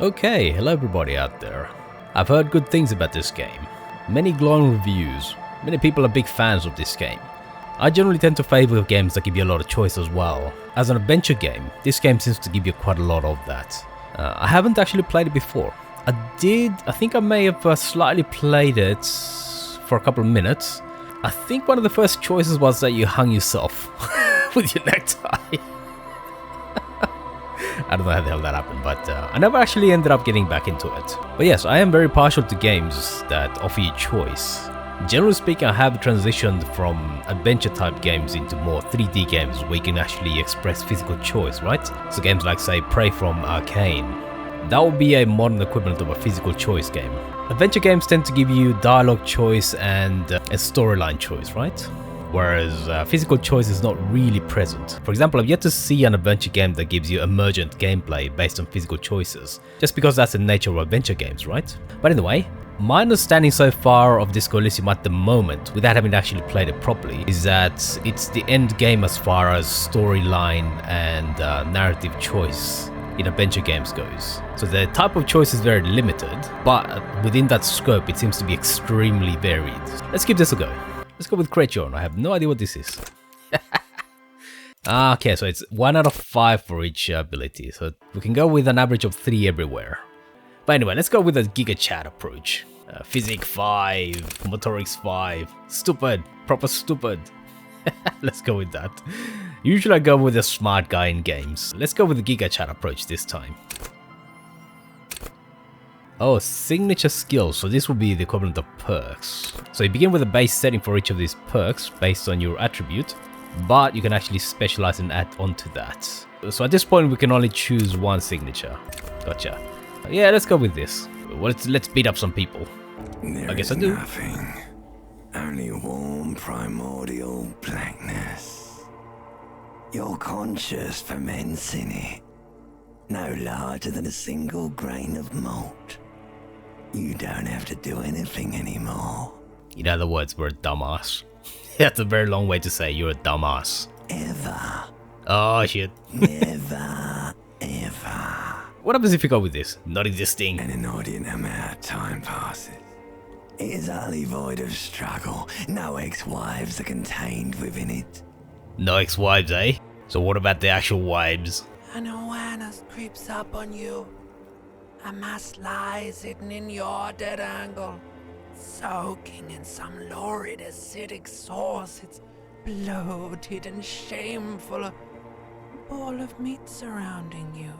Okay, hello everybody out there. I've heard good things about this game. Many glowing reviews. Many people are big fans of this game. I generally tend to favor games that give you a lot of choice as well. As an adventure game, this game seems to give you quite a lot of that. I haven't actually played it before. I think I may have slightly played it for a couple of minutes. I think one of the first choices was that you hung yourself with your necktie. I don't know how the hell that happened, but I never actually ended up getting back into it. But yes, I am very partial to games that offer you choice. Generally speaking, I have transitioned from adventure type games into more 3D games where you can actually express physical choice, right? So games like, say, Prey from Arcane. That would be a modern equivalent of a physical choice game. Adventure games tend to give you dialogue choice and a storyline choice, right? Whereas physical choice is not really present. For example, I've yet to see an adventure game that gives you emergent gameplay based on physical choices, just because that's the nature of adventure games, right? But anyway, my understanding so far of Disco Elysium at the moment, without having actually played it properly, is that it's the end game as far as storyline and narrative choice in adventure games goes. So the type of choice is very limited, but within that scope it seems to be extremely varied. Let's give this a go. Let's go with Creation. I have no idea what this is. Okay, so it's 1 out of 5 for each ability, so we can go with an average of 3 everywhere. But anyway, let's go with a Gigachad approach. Physic 5, Motorics 5, stupid, proper stupid. Let's go with that. Usually I go with a smart guy in games. Let's go with the Gigachad approach this time. Oh, signature skills, so this will be the equivalent of perks. So you begin with a base setting for each of these perks based on your attribute, but you can actually specialize and add on to that. So at this point we can only choose one signature. Gotcha. Yeah, let's go with this. Well, let's beat up some people. I guess I do. Nothing. Only warm primordial blackness. You're conscious ferments in it. No larger than a single grain of malt. You don't have to do anything anymore. In other words, we're a dumbass. That's a very long way to say you're a dumbass. Ever. Oh shit. Never, ever. What happens if you go with this? Not existing. An inordinate amount of time passes. It is utterly void of struggle. No ex-wives are contained within it. No ex-wives, eh? So what about the actual wives? An awareness creeps up on you. A mass lies hidden in your dead angle, soaking in some lurid acidic sauce. It's bloated and shameful, a ball of meat surrounding you.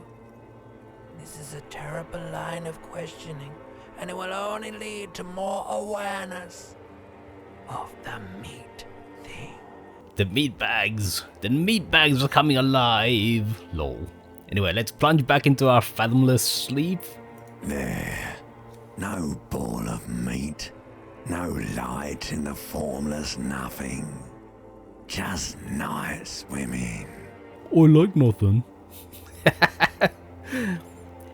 This is a terrible line of questioning, and it will only lead to more awareness of the meat thing. The meat bags. The meat bags are coming alive. Lol. Anyway, let's plunge back into our fathomless sleep. There. No ball of meat. No light in the formless nothing. Just nice women. I like nothing.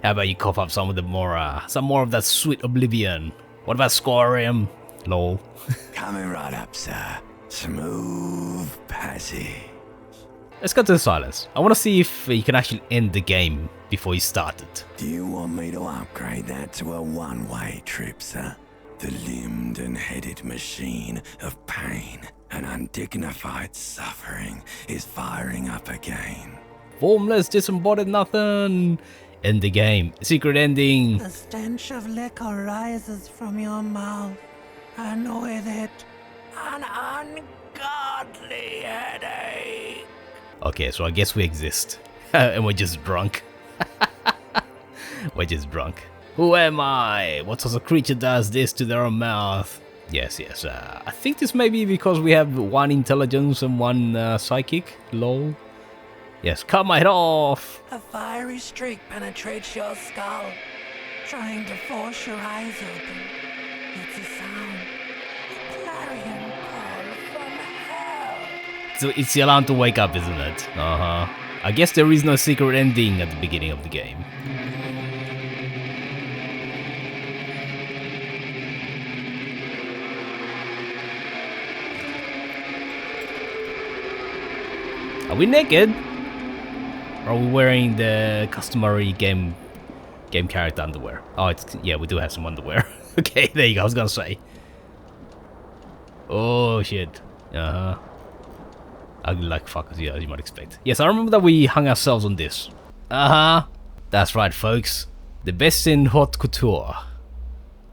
How about you cough up some of the more of that sweet oblivion? What about Scorium? Lol. Coming right up, sir. Smooth passage. Let's go to the silence. I want to see if you can actually end the game before you start it. Do you want me to upgrade that to a one-way trip, sir? The limbed and headed machine of pain and undignified suffering is firing up again. Formless, disembodied nothing. End the game. Secret ending. The stench of liquor rises from your mouth, and with it, an ungodly headache. Okay, so I guess we exist. And we're just drunk. We're just drunk. Who am I? What sort of creature does this to their own mouth? Yes. I think this may be because we have one intelligence and one psychic. Lol. Yes, cut my head off. A fiery streak penetrates your skull, trying to force your eyes open. It's a sound. A clarion call from hell. So it's the alarm to wake up, isn't it? I guess there is no secret ending at the beginning of the game. Are we naked? Or are we wearing the customary game Game character underwear. Oh, it's yeah, we do have some underwear. Okay, there you go. I was gonna say. Oh shit. Ugly like fuckers, yeah, as you might expect. Yes, I remember that we hung ourselves on this. That's right, folks. The best in haute couture.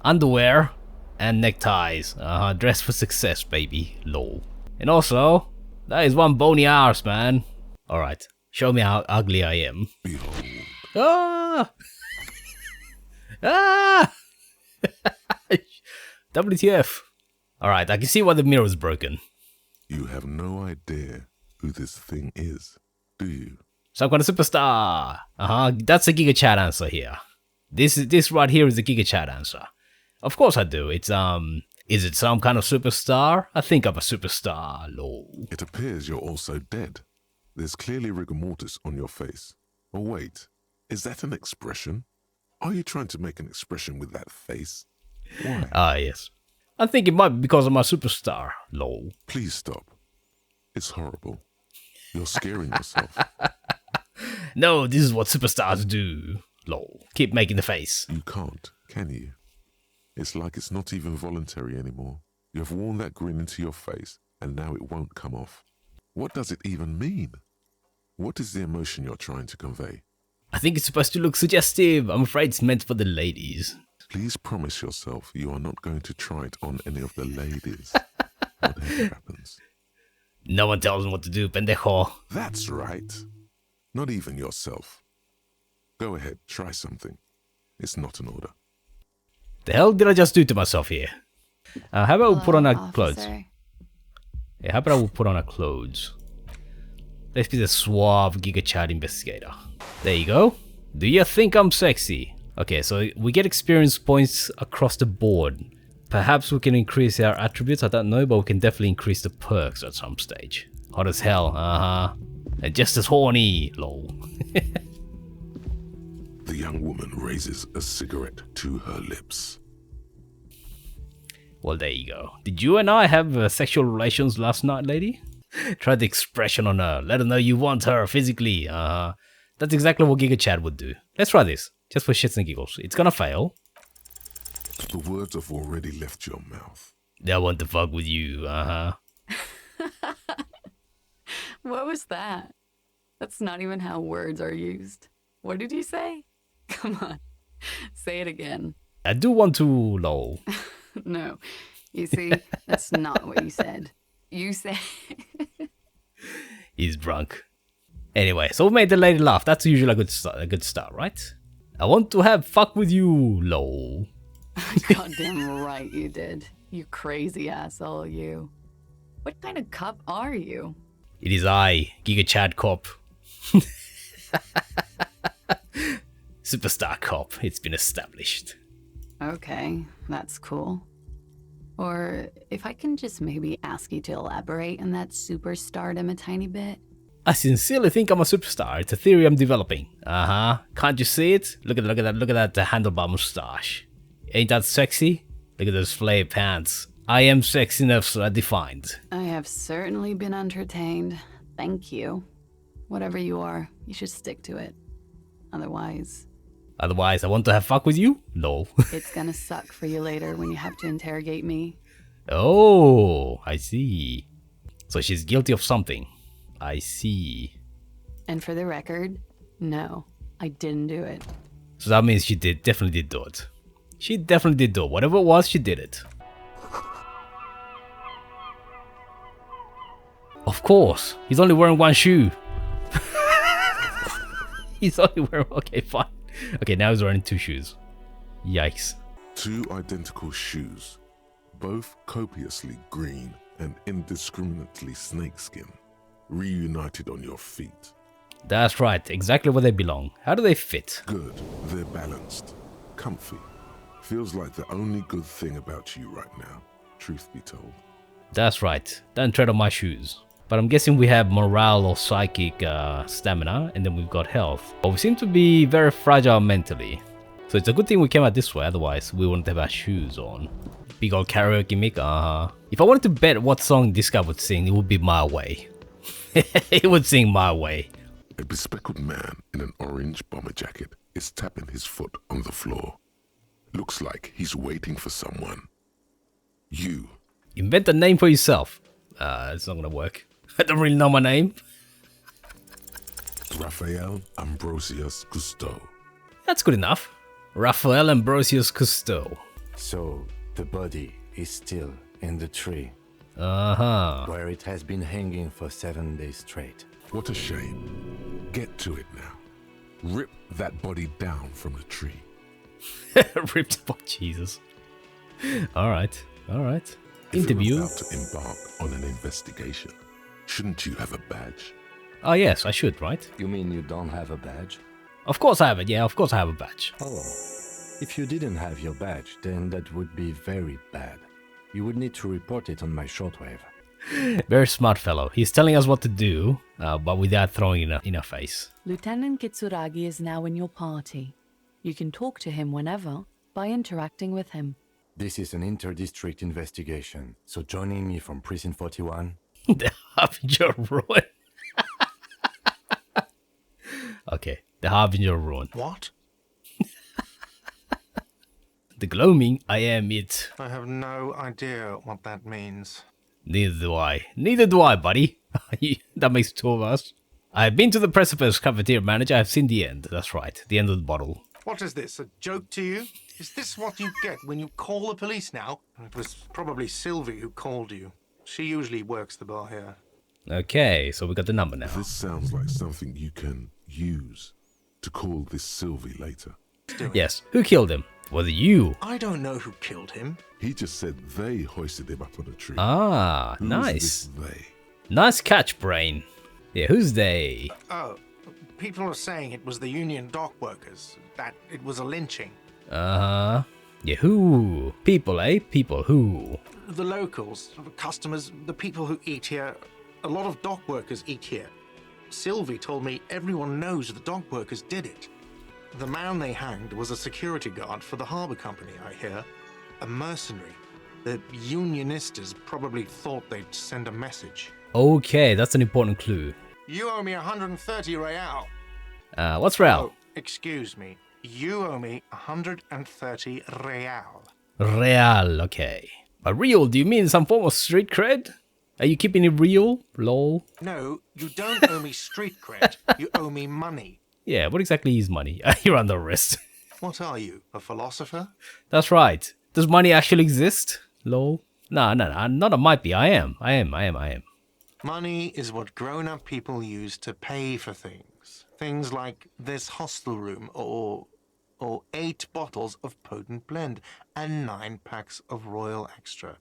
Underwear and neckties. Dress for success, baby. Lol. And also, that is one bony arse, man. Alright, show me how ugly I am. Behold. Ah! Ah! WTF. Alright, I can see why the mirror is broken. You have no idea who this thing is, do you? Some kind of superstar. That's a Gigachad answer here. This right here is a Gigachad answer. Of course I do. It's is it some kind of superstar? I think I'm a superstar, lol. It appears you're also dead. There's clearly rigor mortis on your face. Oh wait, is that an expression? Are you trying to make an expression with that face? Why? Yes. I think it might be because I'm a superstar, lol. Please stop. It's horrible. You're scaring yourself. No, this is what superstars do, lol. Keep making the face. You can't, can you? It's like it's not even voluntary anymore. You have worn that grin into your face, and now it won't come off. What does it even mean? What is the emotion you're trying to convey? I think it's supposed to look suggestive. I'm afraid it's meant for the ladies. Please promise yourself you are not going to try it on any of the ladies. Whatever happens. No one tells me what to do, pendejo. That's right. Not even yourself. Go ahead, try something. It's not an order. The hell did I just do to myself here? How about we put on our officer. clothes? Yeah, how about we put on our clothes? Let's be the suave Gigachad investigator. There you go. Do you think I'm sexy? Okay, so we get experience points across the board. Perhaps we can increase our attributes, I don't know, but we can definitely increase the perks at some stage. Hot as hell, And just as horny, lol. The young woman raises a cigarette to her lips. Well, there you go. Did you and I have sexual relations last night, lady? Try the expression on her. Let her know you want her physically. That's exactly what Gigachad would do. Let's try this. Just for shits and giggles. It's gonna fail. The words have already left your mouth. They want to fuck with you, What was that? That's not even how words are used. What did you say? Come on, say it again. I do want to, lol. No, you see, that's not what you said. You said... He's drunk. Anyway, so we made the lady laugh. That's usually a good start, right? I want to have fuck with you, lol. Goddamn right you did. You crazy asshole, you. What kind of cup are you? It is I, Gigachad Cop. Superstar Cop. It's been established. Okay, that's cool. Or if I can just maybe ask you to elaborate on that superstardom a tiny bit. I sincerely think I'm a superstar. It's a theory I'm developing. Can't you see it? Look at that handlebar mustache. Ain't that sexy? Look at those flared pants. I am sexy enough, so I defined. I have certainly been entertained. Thank you. Whatever you are, you should stick to it. Otherwise, I want to have fuck with you? No. it's gonna suck for you later when you have to interrogate me. Oh, I see. So she's guilty of something. I see. And for the record, no, I didn't do it. So that means she definitely did do it. She definitely did do it. Whatever it was, she did it. Of course. He's only wearing one shoe. He's only wearing... Okay, fine. Okay, now he's wearing two shoes. Yikes. Two identical shoes, both copiously green and indiscriminately snakeskin, reunited on your feet. That's right, exactly where they belong. How do they fit? Good, they're balanced, comfy. Feels like the only good thing about you right now, truth be told. That's right, don't tread on my shoes. But I'm guessing we have morale or psychic stamina, and then we've got health. But we seem to be very fragile mentally. So it's a good thing we came out this way, otherwise we wouldn't have our shoes on. Big old karaoke mic, If I wanted to bet what song this guy would sing, it would be My Way. He would sing My Way. A bespectacled man in an orange bomber jacket is tapping his foot on the floor. Looks like he's waiting for someone. You. Invent a name for yourself. It's not gonna work. I don't really know my name. Raphael Ambrosius Cousteau. That's good enough. Raphael Ambrosius Cousteau. So, the body is still in the tree, Uh-huh. where it has been hanging for 7 days straight. What a shame. Get to it now. Rip that body down from the tree. Ripped by Jesus. Alright. If Interview. you're about to embark on an investigation, shouldn't you have a badge? Oh yes, I should, right? You mean you don't have a badge? Of course I have it, yeah, of course I have a badge. Oh, if you didn't have your badge, then that would be very bad. You would need to report it on my shortwave. Very smart fellow. He's telling us what to do, but without throwing it in our face. Lieutenant Kitsuragi is now in your party. You can talk to him whenever by interacting with him. This is an inter-district investigation, so joining me from Prison 41... The Harbinger Ruin. Okay, the Harbinger Ruin. What? The gloaming, I am it. I have no idea what that means. Neither do I. Neither do I, buddy. That makes two of us. I've been to the precipice, cafeteria manager. I've seen the end. That's right, the end of the bottle. What is this, a joke to you? Is this what you get when you call the police now? It was probably Sylvie who called you. She usually works the bar here. Okay, so we got the number now. This sounds like something you can use to call this Sylvie later. Yes, who killed him? Was it you? I don't know who killed him. He just said they hoisted him up on a tree. Ah, Who's nice. this they? Nice catch, Brain. Yeah, who's they? Oh, people are saying it was the union dock workers, that it was a lynching. Uh-huh. Yeah, who? People, eh? People, who? The locals, the customers, the people who eat here. A lot of dock workers eat here. Sylvie told me everyone knows the dock workers did it. The man they hanged was a security guard for the harbour company, I hear. A mercenary. The unionistas probably thought they'd send a message. Okay, that's an important clue. You owe me 130 real. What's real? Oh, excuse me. You owe me 130 real. Real, okay. By real, do you mean some form of street cred? Are you keeping it real? Lol. No, you don't owe me street cred. You owe me money. Yeah, what exactly is money? You're under arrest. What are you, a philosopher? That's right. Does money actually exist? Lol. No, not a might be. I am. Money is what grown-up people use to pay for things. Things like this hostel room or 8 bottles of potent blend and 9 packs of Royal Extra.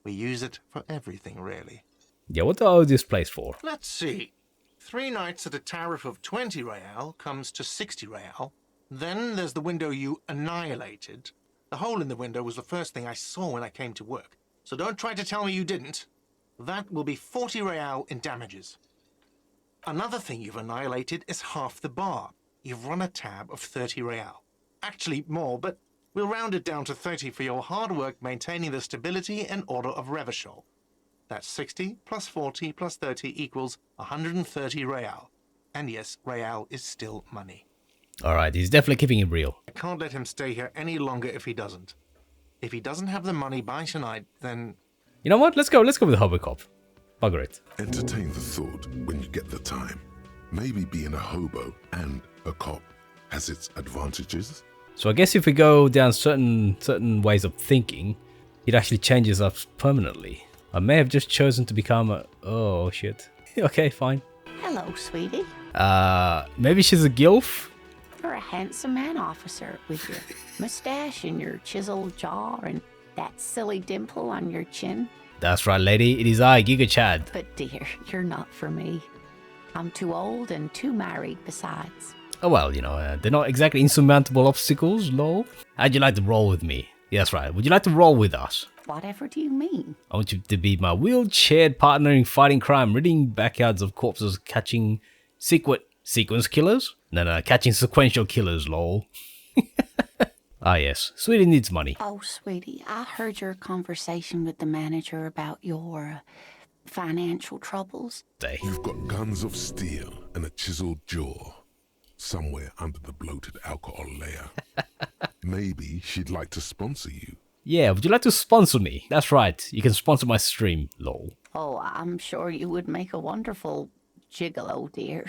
We use it for everything, really. Yeah, what do I owe this place for? Let's see. 3 nights at a tariff of 20 real comes to 60 real. Then there's the window you annihilated. The hole in the window was the first thing I saw when I came to work. So don't try to tell me you didn't. That will be 40 real in damages. Another thing you've annihilated is half the bar. You've run a tab of 30 real. Actually more, but we'll round it down to 30 for your hard work maintaining the stability and order of Revachol. That's 60 plus 40 plus 30 equals 130 real. And yes, real is still money. Alright, he's definitely keeping it real. I can't let him stay here any longer if he doesn't. If he doesn't have the money by tonight, then... You know what? Let's go with the hobo cop. Bugger it. Entertain the thought when you get the time. Maybe being a hobo and a cop has its advantages. So I guess if we go down certain ways of thinking, it actually changes us permanently. I may have just chosen to become a... Oh, shit. Okay, fine. Hello, sweetie. Maybe she's a gilf? You're a handsome man, officer, with your mustache and your chiseled jaw and that silly dimple on your chin. That's right, lady. It is I, Gigachad. But dear, you're not for me. I'm too old and too married besides. Oh well, you know, they're not exactly insurmountable obstacles, lol. How'd you like to roll with me? Yeah, that's right. Would you like to roll with us? Whatever do you mean? I want you to be my wheelchaired partner in fighting crime, ridding backyards of corpses, catching sequence killers? No, catching sequential killers, lol. Ah yes, Sweden needs money. Oh, sweetie, I heard your conversation with the manager about your financial troubles. You've got guns of steel and a chiseled jaw. somewhere under the bloated alcohol layer. Maybe she'd like to sponsor you. Yeah, would you like to sponsor me? That's right, you can sponsor my stream, lol. Oh, I'm sure you would make a wonderful gigolo, dear,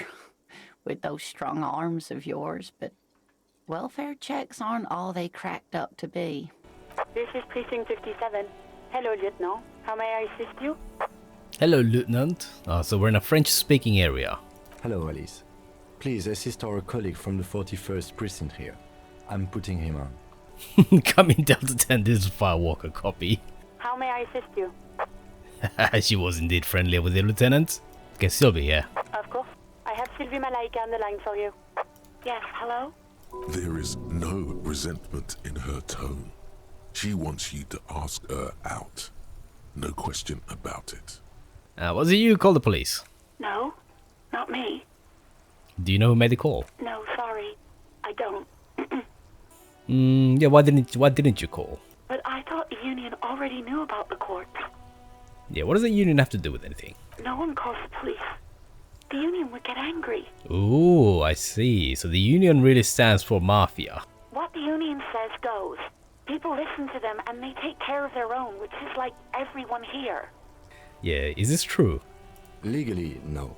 with those strong arms of yours, but welfare checks aren't all they cracked up to be. This is Precinct 57. Hello, Lieutenant. How may I assist you? Hello, Lieutenant. So we're in a French-speaking area. Hello, Alice. Please assist our colleague from the 41st precinct here. I'm putting him on. Coming down to 10, this is Firewalker copy. How may I assist you? She was indeed friendlier with the Lieutenant. Okay, Sylvie, yeah. Of course. I have Sylvie Malaika on the line for you. Yes, hello? There is no resentment in her tone. She wants you to ask her out. No question about it. Was it you who called the police? No, not me. Do you know who made the call? No, sorry. I don't. Yeah, why didn't you call? But I thought the union already knew about the court. Yeah, what does the union have to do with anything? No one calls the police. The union would get angry. Ooh, I see. So the union really stands for mafia. What the union says goes. People listen to them and they take care of their own, which is like everyone here. Yeah, is this true? Legally, no.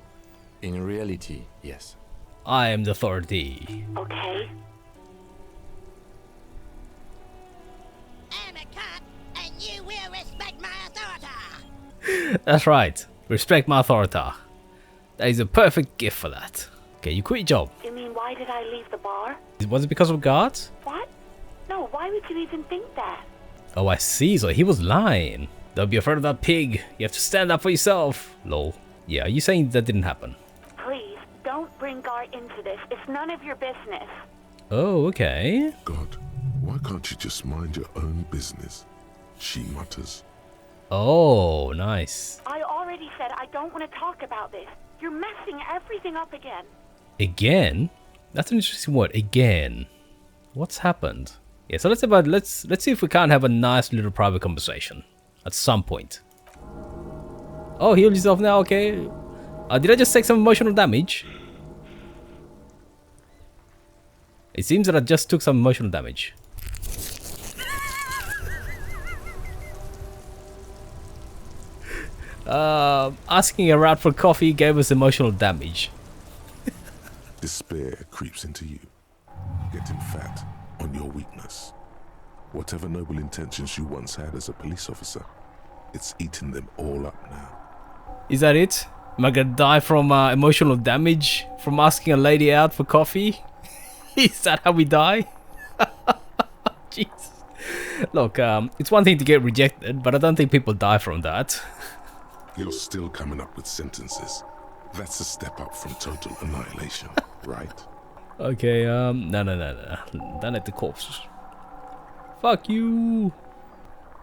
In reality, yes. I am the authority. Okay. I'm a cop, and you will respect my authority. That's right. Respect my authority. That is a perfect gift for that. Okay, you quit your job. You mean why did I leave the bar? Was it because of guards? What? No, why would you even think that? Oh, I see. So he was lying. Don't be afraid of that pig. You have to stand up for yourself. Lol. Yeah, are you saying that didn't happen? Please, don't bring Gar into this. It's none of your business. Oh, okay. God, why can't you just mind your own business? She mutters. Oh, nice. I already said I don't want to talk about this. You're messing everything up again. Again? That's an interesting word. Again. What's happened? Yeah, so let's see if we can't have a nice little private conversation at some point. Oh, heal yourself now, okay. Did I just take some emotional damage? It seems that I just took some emotional damage. Asking her out for coffee gave us emotional damage. Despair creeps into you, getting fat on your weakness. Whatever noble intentions you once had as a police officer, it's eating them all up now. Is that it? Am I gonna die from emotional damage from asking a lady out for coffee? Is that how we die? Jeez. Look, it's one thing to get rejected, but I don't think people die from that. You're still coming up with sentences. That's a step up from total annihilation, right? Okay, no. Don't let the corpse. Fuck you.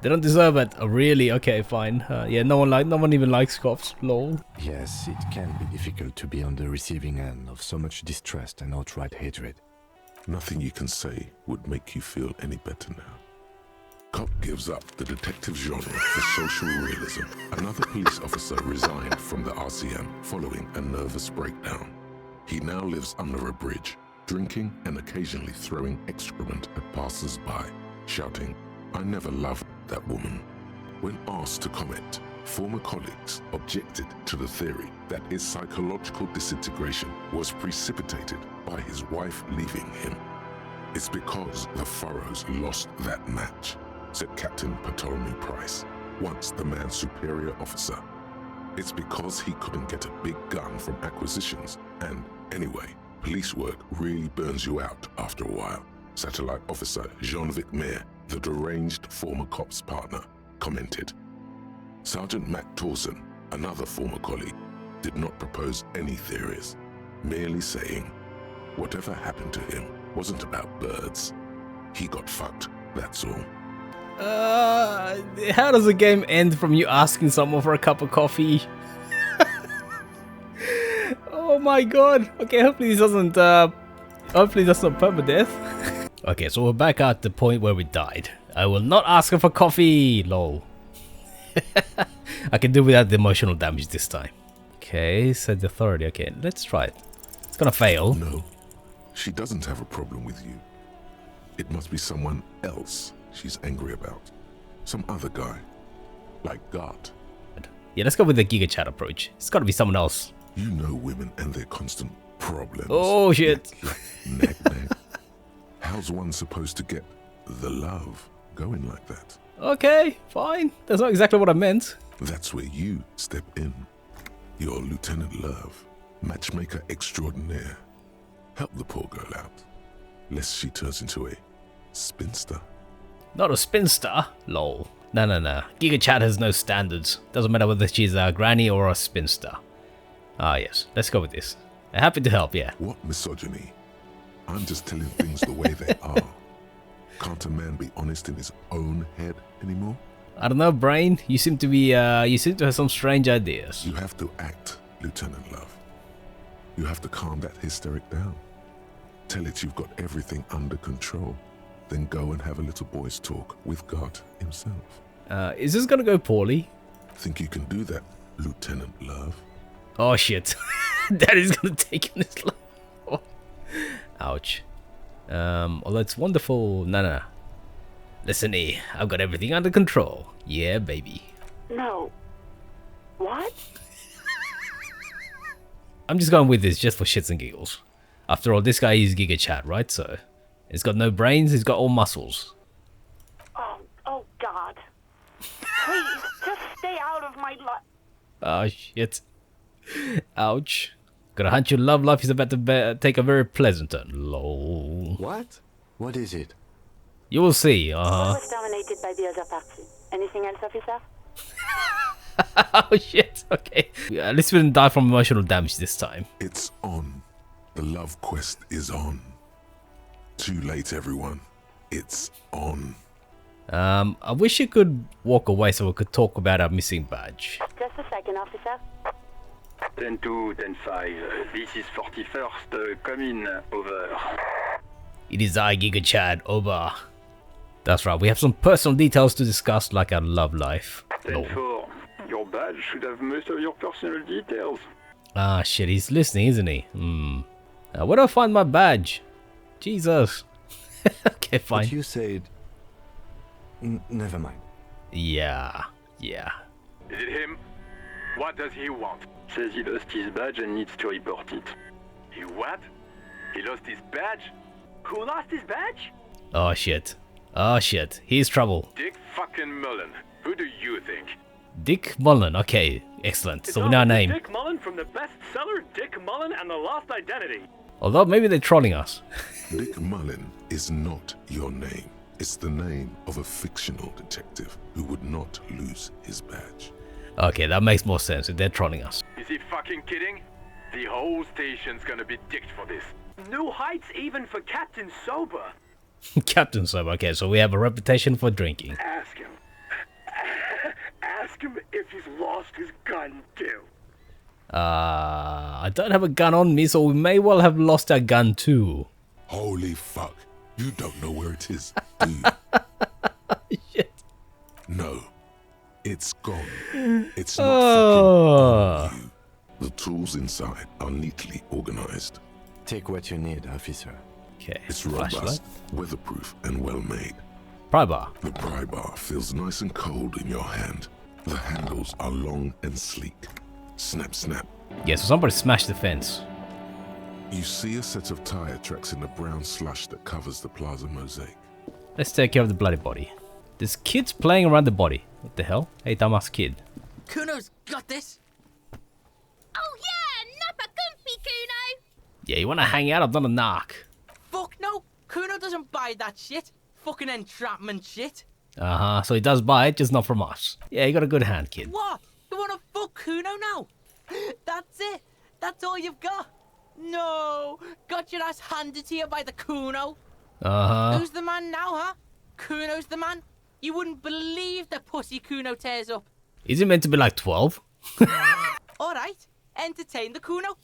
They don't deserve it. Oh, really? Okay, fine. Yeah, no one even likes cops. Lol. Yes, it can be difficult to be on the receiving end of so much distrust and outright hatred. Nothing you can say would make you feel any better now. Cop gives up the detective genre for social realism. Another police officer resigned from the RCM following a nervous breakdown. He now lives under a bridge, drinking and occasionally throwing excrement at passers-by, shouting, "I never loved that woman." When asked to comment, former colleagues objected to the theory that his psychological disintegration was precipitated by his wife leaving him. "It's because the Furrows lost that match," said Captain Ptolemy Price, once the man's superior officer. "It's because he couldn't get a big gun from acquisitions, and anyway, police work really burns you out after a while," Satellite Officer Jean-Vic Mayer, the deranged former cop's partner, commented. Sergeant Matt Torson, another former colleague, did not propose any theories, merely saying, "Whatever happened to him wasn't about birds. He got fucked, that's all." How does the game end from you asking someone for a cup of coffee? Oh my god. Okay, hopefully this doesn't, hopefully that's not permadeath. Okay, so we're back at the point where we died. I will not ask her for coffee, lol. I can do without the emotional damage this time. Okay, said the authority. Okay, let's try it. It's gonna fail. No, She doesn't have a problem with you. It must be someone else she's angry about. Some other guy. Like God. Yeah, let's go with the Gigachad approach. It's gotta be someone else. You know women and their constant problems. Oh shit. Nag. How's one supposed to get the love going like that? Okay, fine. That's not exactly what I meant. That's where you step in. You're Lieutenant Love, matchmaker extraordinaire. Help the poor girl out, lest she turns into a spinster. Not a spinster? Lol. No. Gigachad has no standards. Doesn't matter whether she's a granny or a spinster. Ah yes, let's go with this. I'm happy to help, yeah. What misogyny? I'm just telling things the way they are. Can't a man be honest in his own head anymore? I don't know, Brain. You seem to have some strange ideas. You have to act, Lieutenant Love. You have to calm that hysteric down. Tell it you've got everything under control. Then go and have a little boy's talk with God himself. Is this gonna go poorly? Think you can do that, Lieutenant Love? Oh shit. Daddy's gonna take him this long. Ouch. Although it's wonderful. No. Listen, I've got everything under control. Yeah, baby. No. What? I'm just going with this just for shits and giggles. After all, this guy is Gigachad, right? So, he's got no brains, he's got all muscles. Oh God. Please, just stay out of my life. Oh shit. Ouch. Got a hunch your love life is about to take a very pleasant turn. Lol. What? What is it? You will see, It was dominated by the other party. Anything else, officer? Oh shit, okay. At least we didn't die from emotional damage this time. It's on. The love quest is on. Too late, everyone. It's on. I wish you could walk away so we could talk about our missing badge. Just a second, officer. 10-2, 10-5. This is 41st. Come in, over. It is I, Gigachad, over. That's right, we have some personal details to discuss, like our love life. 10-4. Your badge should have most of your personal details. Ah shit, he's listening, isn't he? Where do I find my badge? Jesus. Okay, fine. But you said... never mind. Yeah. Is it him? What does he want? Says he lost his badge and needs to report it. He what? He lost his badge? Who lost his badge? Oh shit, he's trouble. Dick fucking Mullen. Who do you think? Dick Mullen, okay, excellent. So we know our name. Dick Mullen from the bestseller Dick Mullen and the Lost Identity. Although maybe they're trolling us. Dick Mullen is not your name. It's the name of a fictional detective who would not lose his badge. Okay, that makes more sense if they're trolling us. Is he fucking kidding? The whole station's gonna be dicked for this. New heights even for Captain Sober. Captain Sober, okay, so we have a reputation for drinking. Ask him. Ask him if he's lost his gun too. I don't have a gun on me, so we may well have lost our gun too. Holy fuck. You don't know where it is, do you? Shit. No. It's gone. It's not fucking you. The tools inside are neatly organized. Take what you need, officer. Okay. It's robust, weatherproof, and well made. Pry bar. The pry bar feels nice and cold in your hand. The handles are long and sleek. Snap, snap. Yeah, so somebody smashed the fence. You see a set of tire tracks in the brown slush that covers the plaza mosaic. Let's take care of the bloody body. There's kids playing around the body. What the hell? Hey, dumbass kid. Cuno's got this. Oh yeah, nappa comfy, Cuno. Yeah, you wanna hang out? I've done a knock. Fuck no. Cuno doesn't buy that shit. Fucking entrapment shit. Uh-huh, so he does buy it, just not from us. Yeah, you got a good hand, kid. What? You wanna fuck Cuno now? That's it? That's all you've got? No. Got your ass handed to you by the Cuno. Uh-huh. Who's the man now, huh? Cuno's the man? You wouldn't believe the pussy Cuno tears up. Is he meant to be like 12? Alright, entertain the Cuno.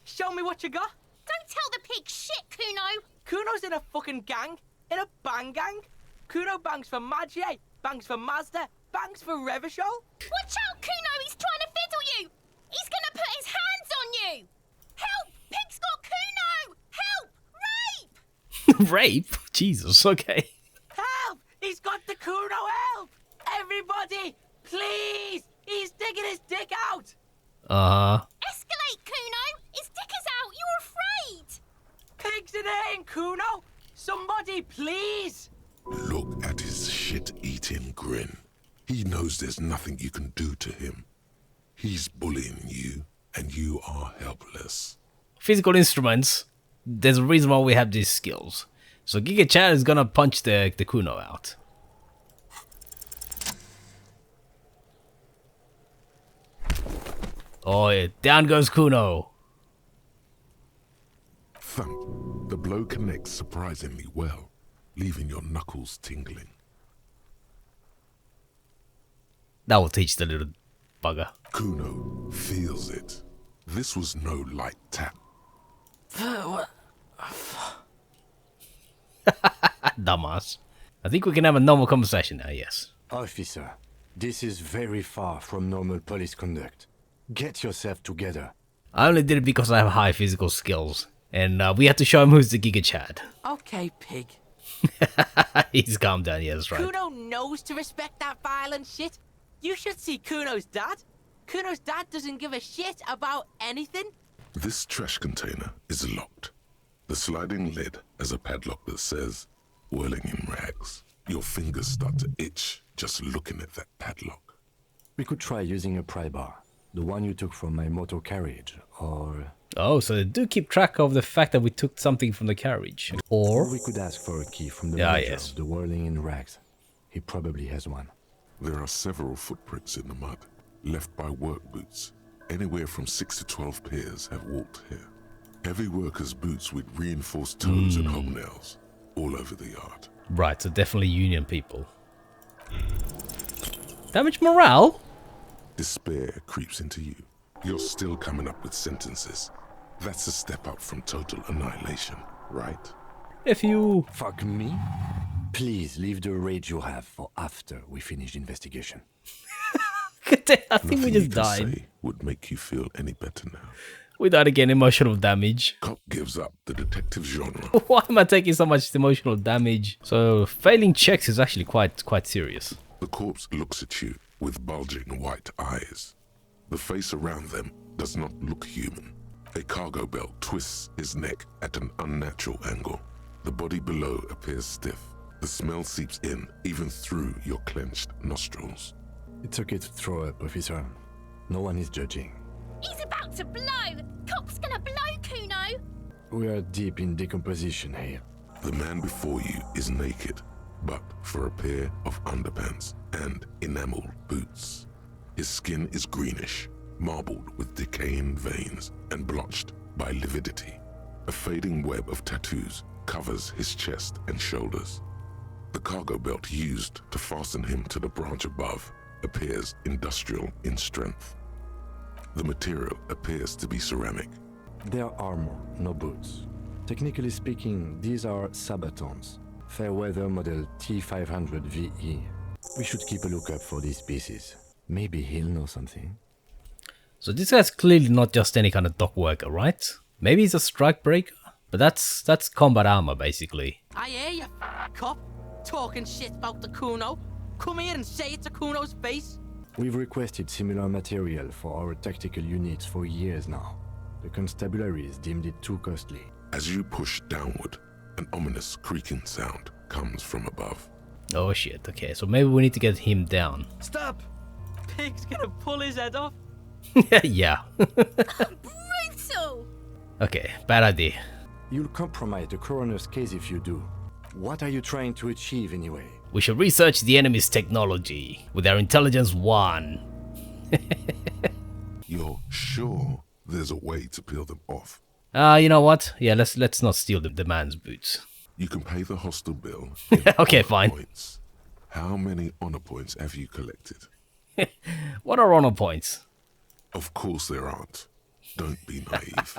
Show me what you got. Don't tell the pig shit, Cuno. Cuno's in a fucking gang. In a bang gang. Cuno bangs for Magier, bangs for Mazda, bangs for Revachol. Watch out, Cuno, he's trying to fiddle you. He's gonna put his hands on you. Help, pig's got Cuno. Help, Rape? Jesus, okay. Help! He's got the Cuno, help! Everybody, please! He's digging his dick out! Escalate, Cuno! His dick is out! You're afraid! Pigs in eating, Cuno! Somebody, please! Look at his shit-eating grin. He knows there's nothing you can do to him. He's bullying you, and you are helpless. Physical instruments. There's a reason why we have these skills. So Gigachad is gonna punch the Cuno out. Oh, yeah. Down goes Cuno. Thump. The blow connects surprisingly well, leaving your knuckles tingling. That will teach the little bugger. Cuno feels it. This was no light tap. Dumbass. I think we can have a normal conversation now, yes. Officer, this is very far from normal police conduct. Get yourself together. I only did it because I have high physical skills. And we had to show him who's the Gigachad. Okay, pig. He's calmed down, yeah, that's right. Cuno knows to respect that violent shit. You should see Cuno's dad. Cuno's dad doesn't give a shit about anything. This trash container is locked. The sliding lid has a padlock that says, whirling in rags. Your fingers start to itch just looking at that padlock. We could try using a pry bar. The one you took from my motor carriage, or... Oh, so they do keep track of the fact that we took something from the carriage. Or we could ask for a key from the manager of the whirling in rags. He probably has one. There are several footprints in the mud, left by work boots. Anywhere from 6 to 12 pairs have walked here. Heavy workers' boots with reinforced toes and hobnails, all over the yard. Right, so definitely union people. Damage morale? Despair creeps into you. You're still coming up with sentences. That's a step up from total annihilation, right? If you... Fuck me? Please leave the rage you have for after we finish investigation. I think we just died. Say would make you feel any better now. We died again, emotional damage. Cop gives up the detective genre. Why am I taking so much emotional damage? So failing checks is actually quite serious. The corpse looks at you with bulging white eyes. The face around them does not look human. A cargo belt twists his neck at an unnatural angle. The body below appears stiff. The smell seeps in even through your clenched nostrils. It's okay to throw up, officer. No one is judging. He's about to blow! Cop's gonna blow, Cuno! We are deep in decomposition here. The man before you is naked, but for a pair of underpants and enameled boots. His skin is greenish, marbled with decaying veins and blotched by lividity. A fading web of tattoos covers his chest and shoulders. The cargo belt used to fasten him to the branch above appears industrial in strength. The material appears to be ceramic. They are armor, no boots. Technically speaking, these are sabatons. Fairweather model T500 VE. We should keep a lookout for these pieces. Maybe he'll know something. So this guy's clearly not just any kind of dock worker, right? Maybe he's a strike breaker? But that's combat armor, basically. I hear you, cop. Talking shit about the Cuno. Come here and say it to Cuno's face. We've requested similar material for our tactical units for years now. The constabularies deemed it too costly. As you push downward, an ominous creaking sound comes from above. Oh shit, okay, so maybe we need to get him down. Stop! Pig's gonna pull his head off. Yeah. Brutal! Okay, bad idea. You'll compromise the coroner's case if you do. What are you trying to achieve anyway? We should research the enemy's technology with our intelligence 1. You're sure there's a way to peel them off? You know what? Yeah, let's not steal the man's boots. You can pay the hostel bill. Okay, fine. Points. How many honor points have you collected? What are honor points? Of course there aren't. Don't be naive.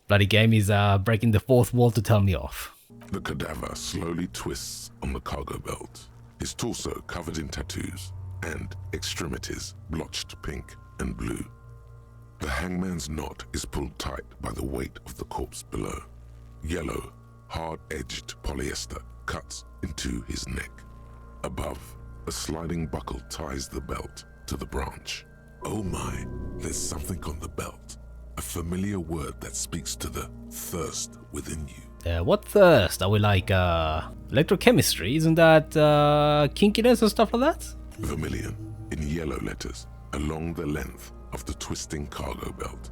Bloody game is breaking the fourth wall to tell me off. The cadaver slowly twists on the cargo belt, his torso covered in tattoos and extremities blotched pink and blue. The hangman's knot is pulled tight by the weight of the corpse below. Yellow, hard-edged polyester cuts into his neck. Above, a sliding buckle ties the belt to the branch. Oh my, there's something on the belt. A familiar word that speaks to the thirst within you. What thirst? Are we like electrochemistry? Isn't that kinkiness and stuff like that? Vermilion, in yellow letters, along the length of the twisting cargo belt.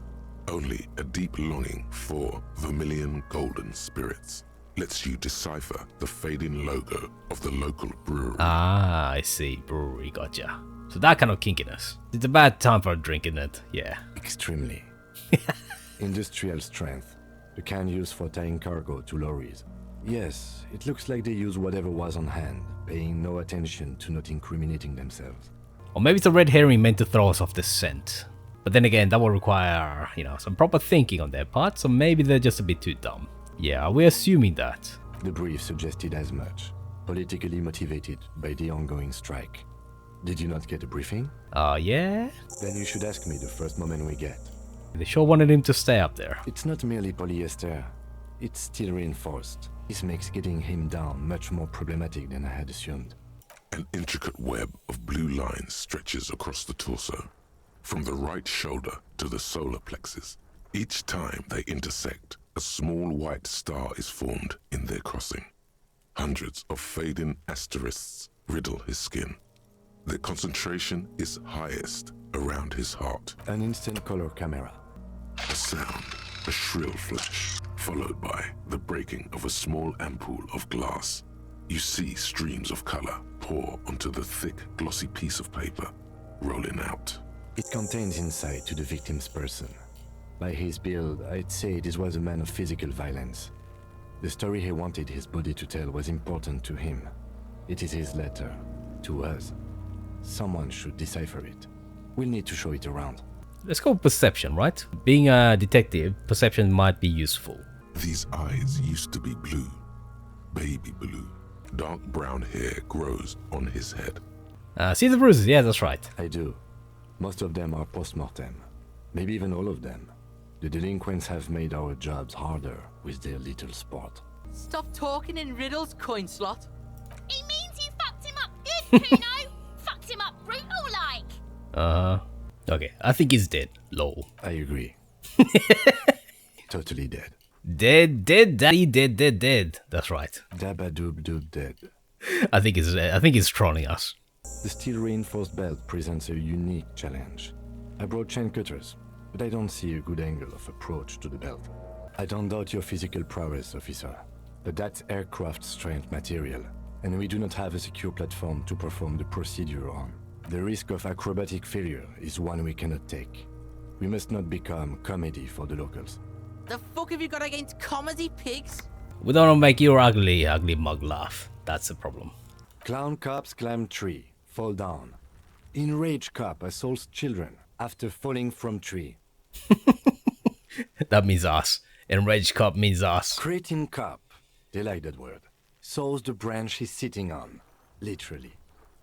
Only a deep longing for vermilion golden spirits lets you decipher the fading logo of the local brewery. Ah, I see. Brewery, gotcha. So that kind of kinkiness. It's a bad time for drinking it, yeah. Extremely. Industrial strength. The kind used for tying cargo to lorries. Yes, it looks like they use whatever was on hand, paying no attention to not incriminating themselves. Or maybe it's a red herring meant to throw us off the scent. But then again, that will require, some proper thinking on their part, so maybe they're just a bit too dumb. Yeah, we're assuming that. The brief suggested as much. Politically motivated by the ongoing strike. Did you not get a briefing? Yeah? Then you should ask me the first moment we get. They sure wanted him to stay up there. It's not merely polyester. It's steel reinforced. This makes getting him down much more problematic than I had assumed. An intricate web of blue lines stretches across the torso, from the right shoulder to the solar plexus. Each time they intersect, a small white star is formed in their crossing. Hundreds of fading asterisks riddle his skin. Their concentration is highest around his heart. An instant color camera. A sound, a shrill flash, followed by the breaking of a small ampoule of glass. You see streams of color pour onto the thick, glossy piece of paper, rolling out. It contains insight to the victim's person. By his build, I'd say this was a man of physical violence. The story he wanted his body to tell was important to him. It is his letter, to us. Someone should decipher it. We'll need to show it around. Let's go perception, right? Being a detective, perception might be useful. These eyes used to be blue, baby blue. Dark brown hair grows on his head. See the bruises? Yeah, that's right. I do. Most of them are post-mortem. Maybe even all of them. The delinquents have made our jobs harder with their little sport. Stop talking in riddles, coin slot. He means you fucked him up good, Cuno. Fucked him up brutal like. Okay, I think he's dead. Lol. I agree. Totally dead. Dead, daddy, dead. That's right. Dabba-doob-doob dead. I think he's trolling us. The steel reinforced belt presents a unique challenge. I brought chain cutters, but I don't see a good angle of approach to the belt. I don't doubt your physical prowess, officer, but that's aircraft strength material, and we do not have a secure platform to perform the procedure on. The risk of acrobatic failure is one we cannot take. We must not become comedy for the locals. The fuck have you got against comedy, pigs? We don't want to make your ugly mug laugh. That's the problem. Clown cops climb tree, fall down. Enraged cop assaults children after falling from tree. That means us. Enraged cop means us. Cretin cop, they like that word, saws the branch he's sitting on, literally.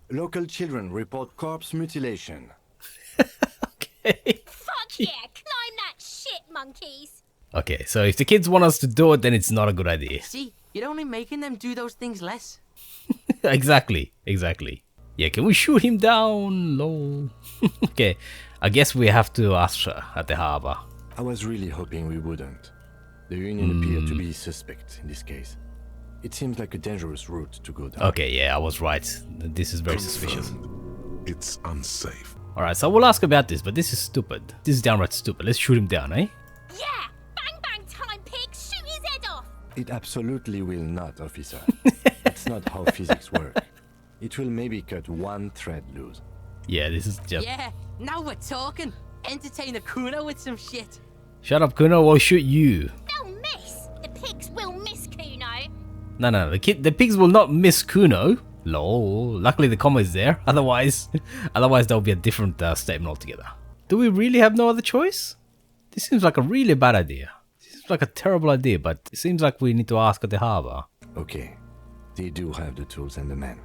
Local children report corpse mutilation. Okay. Fuck yeah, climb that shit, monkeys. Okay, so if the kids want us to do it, then it's not a good idea. See, you're only making them do those things less. Exactly. Yeah, can we shoot him down? Lol. Okay, I guess we have to ask her at the harbor. I was really hoping we wouldn't. The Union appeared to be suspect in this case. It seems like a dangerous route to go down. Okay, yeah, I was right. This is very suspicious. It's unsafe. Alright, so we'll ask about this, but this is stupid. This is downright stupid. Let's shoot him down, eh? Yeah, bang time, pig. Shoot his head off. It absolutely will not, officer. That's not how physics work. It will maybe cut one thread loose. Yeah, this is just... Yeah, now we're talking. Entertain a Cuno with some shit. Shut up, Cuno, or I'll shoot you. They'll miss. The pigs will miss Cuno. No, the pigs will not miss Cuno. Lol. Luckily the comma is there. Otherwise there'll be a different statement altogether. Do we really have no other choice? This seems like a really bad idea. This seems like a terrible idea, but it seems like we need to ask at the harbor. Okay, they do have the tools and the men.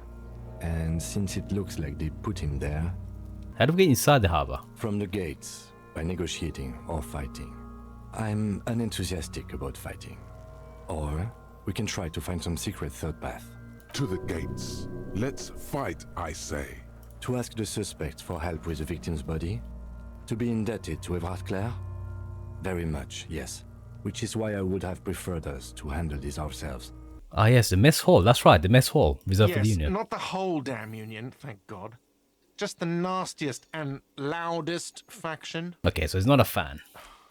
And since it looks like they put him there... How do we get inside the harbor? From the gates, by negotiating or fighting. I'm unenthusiastic about fighting. Or We can try to find some secret third path. To the gates. Let's fight, I say. To ask the suspect for help with the victim's body? To be indebted to Everard Clare? Very much, yes. Which is why I would have preferred us to handle this ourselves. Ah, yes, the mess hall. That's right, the mess hall. Reserved for the Yes, Union. not the whole damn Union, thank God. Just the nastiest and loudest faction. Okay, so he's not a fan.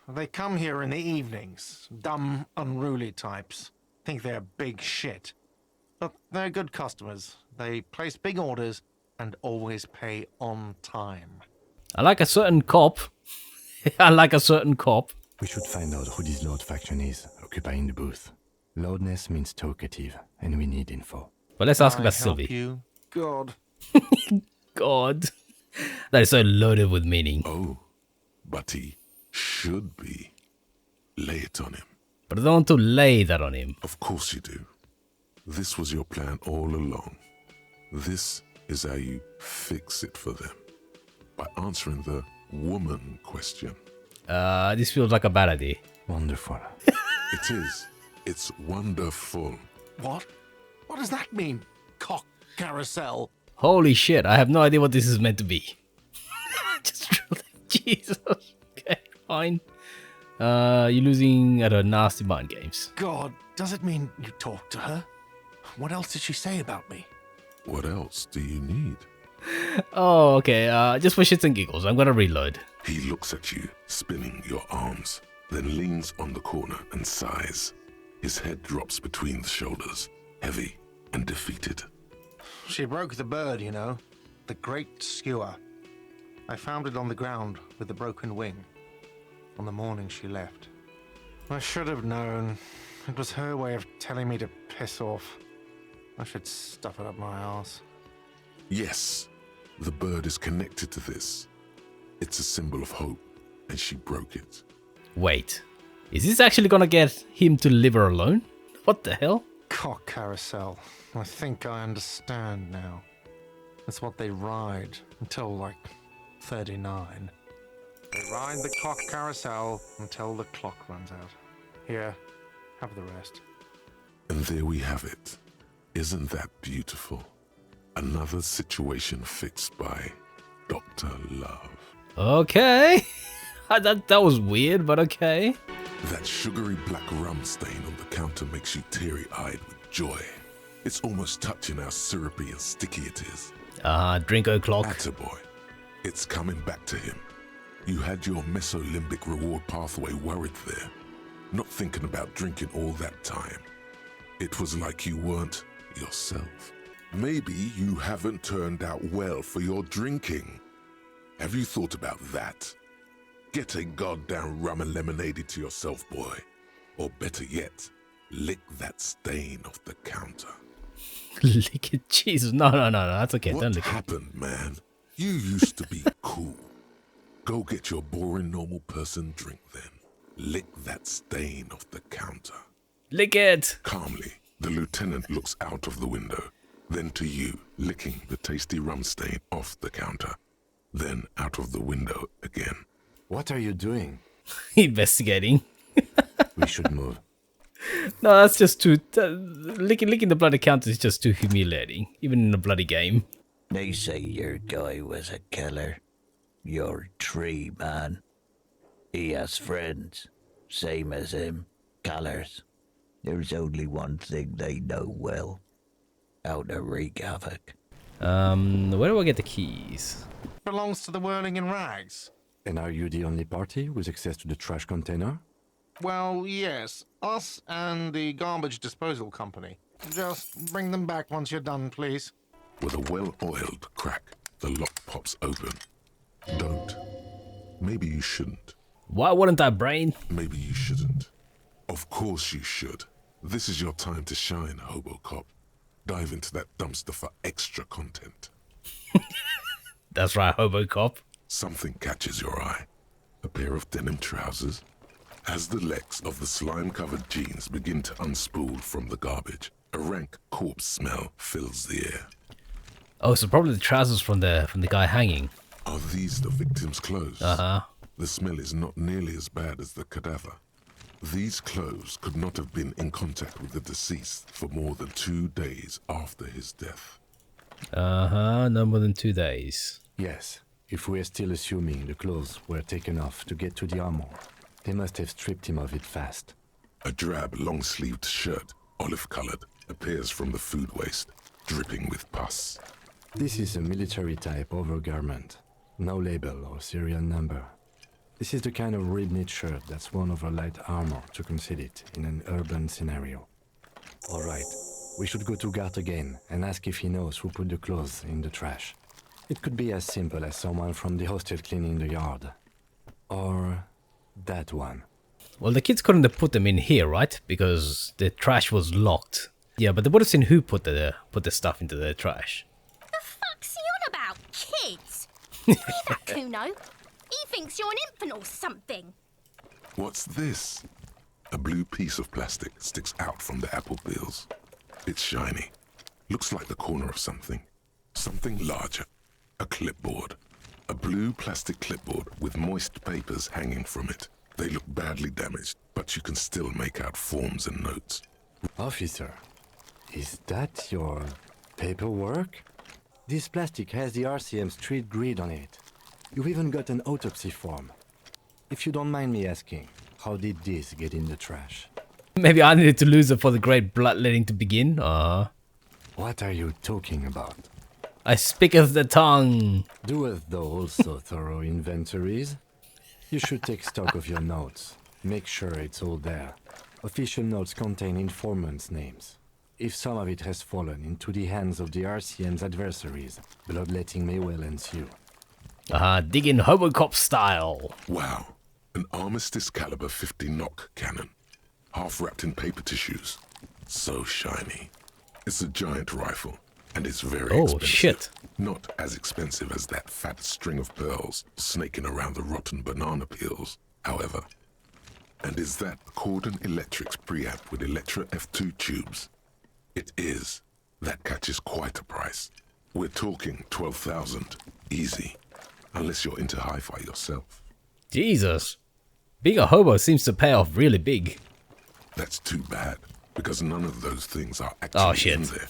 They come here in the evenings. Dumb, unruly types. Think they're big shit. But they're good customers. They place big orders and always pay on time. I like a certain cop. I like a certain cop. We should find out who this Lord faction is, occupying the booth. Loudness means talkative, and we need info. But let's ask Can I about help Sylvie. you? God. God. That is so loaded with meaning. Oh, but he should be. Lay it on him. But I don't want to lay that on him. Of course you do. This was your plan all along. This is how you fix it for them. By answering the woman question. This feels like a bad idea. Wonderful. It is. It's wonderful. What? What does that mean? Cock carousel. Holy shit, I have no idea what this is meant to be. Just Jesus. Okay, fine. You're losing at a nasty mind games. God, does it mean you talked to her? What else did she say about me? What else do you need? Oh, okay. Just for shits and giggles, I'm gonna reload. He looks at you, spinning your arms, then leans on the corner and sighs. His head drops between the shoulders, heavy and defeated. She broke the bird, you know. The great skewer. I found it on the ground with the broken wing. On the morning she left. I should have known. It was her way of telling me to piss off. I should stuff it up my arse. Yes, the bird is connected to this. It's a symbol of hope, and she broke it. Wait, is this actually gonna get him to live her alone? What the hell? Cock carousel. I think I understand now. That's what they ride until like 39. They ride the cock carousel until the clock runs out. Here, have the rest. And there we have it. Isn't that beautiful? Another situation fixed by Dr. Love. Okay. that was weird, but okay. That sugary black rum stain on the counter makes you teary-eyed with joy. It's almost touching how syrupy and sticky it is. Drink o'clock. Attaboy. It's coming back to him. You had your mesolimbic reward pathway worried there, not thinking about drinking all that time. It was like you weren't yourself. Maybe you haven't turned out well for your drinking. Have you thought about that? Get a goddamn rum and lemonade to yourself, boy. Or better yet, lick that stain off the counter. Lick it? Jesus, no, that's okay. Don't lick it. What happened, man? You used to be cool. Go get your boring normal person drink then. Lick that stain off the counter. Lick it! Calmly, the lieutenant looks out of the window, then to you, licking the tasty rum stain off the counter, then out of the window again. What are you doing? Investigating. We should move. No, that's just too... licking the bloody counter is just too humiliating, even in a bloody game. They say your guy was a killer. You're tree, man. He has friends, same as him, killers. There's only one thing they know well. How to wreak havoc. Where do I get the keys? Belongs to the Whirling in Rags. And are you the only party with access to the trash container? Well, yes. Us and the garbage disposal company. Just bring them back once you're done, please. With a well-oiled crack, the lock pops open. Don't. Maybe you shouldn't. Why wouldn't I, brain? Maybe you shouldn't. Of course you should. This is your time to shine, Hobocop. Dive into that dumpster for extra content. That's right, Hobocop. Something catches your eye. A pair of denim trousers. As the legs of the slime-covered jeans begin to unspool from the garbage, a rank corpse smell fills the air. Oh, so probably the trousers from the guy hanging. Are these the victim's clothes? Uh-huh. The smell is not nearly as bad as the cadaver. These clothes could not have been in contact with the deceased for more than 2 days after his death. No more than 2 days. Yes, if we're still assuming the clothes were taken off to get to the armor, they must have stripped him of it fast. A drab, long-sleeved shirt, olive-colored, appears from the food waste, dripping with pus. This is a military-type overgarment. No label or serial number. This is the kind of rib-knit shirt that's worn over light armor to conceal it in an urban scenario. All right, we should go to Gart again and ask if he knows who put the clothes in the trash. It could be as simple as someone from the hostel cleaning the yard. Or that one. Well, the kids couldn't have put them in here, right? Because the trash was locked. Yeah, but they would have seen who put the stuff into the trash. The fuck's he on about, kids? Hear that, Cuno? He thinks you're an infant or something. What's this? A blue piece of plastic sticks out from the apple peels. It's shiny. Looks like the corner of something. Something larger. A clipboard. A blue plastic clipboard with moist papers hanging from it. They look badly damaged, but you can still make out forms and notes. Officer, is that your paperwork? This plastic has the RCM street grid on it. You've even got an autopsy form. If you don't mind me asking, how did this get in the trash? Maybe I needed to lose it for the great bloodletting to begin. What are you talking about? I speaketh the tongue. Doeth thou also thorough inventories? You should take stock of your notes. Make sure it's all there. Official notes contain informants' names. If some of it has fallen into the hands of the RCM's adversaries, bloodletting may well ensue. Digging Hobocop style. Wow, an Armistice caliber 50 knock cannon. Half wrapped in paper tissues. So shiny. It's a giant rifle, and it's very expensive. Oh, shit. Not as expensive as that fat string of pearls snaking around the rotten banana peels, however. And is that Cordon Electric's preamp with Electra F2 tubes? It is. That catches quite a price. We're talking 12,000, easy. Unless you're into hi-fi yourself. Jesus. Being a hobo seems to pay off really big. That's too bad, because none of those things are actually in there.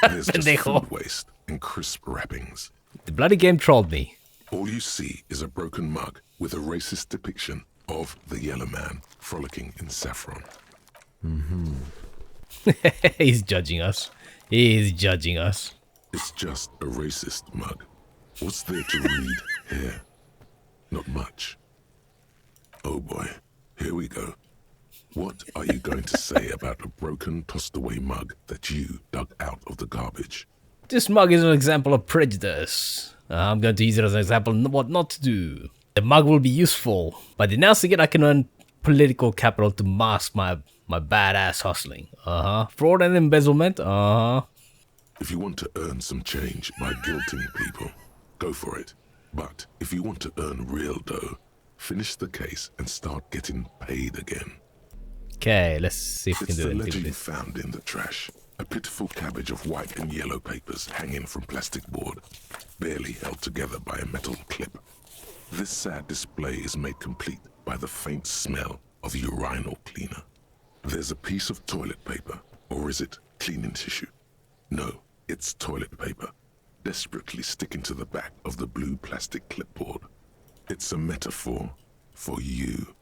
There's just food waste and crisp wrappings. The bloody game trolled me. All you see is a broken mug with a racist depiction of the yellow man frolicking in saffron. He's judging us. He's judging us. It's just a racist mug. What's there to read here? Not much. Oh boy, here we go. What are you going to say about a broken, tossed-away mug that you dug out of the garbage? This mug is an example of prejudice. I'm going to use it as an example of what not to do. The mug will be useful. By denouncing it, I can earn political capital to mask my badass hustling. Fraud and embezzlement. If you want to earn some change by guilting people, go for it. But if you want to earn real dough, finish the case and start getting paid again. Okay, let's see if we can do anything with it. with It's the ledger you found in the trash. A pitiful cabbage of white and yellow papers hanging from plastic board, barely held together by a metal clip. This sad display is made complete by the faint smell of urinal cleaner. There's a piece of toilet paper, or is it cleaning tissue? No, it's toilet paper, desperately sticking to the back of the blue plastic clipboard. It's a metaphor for you.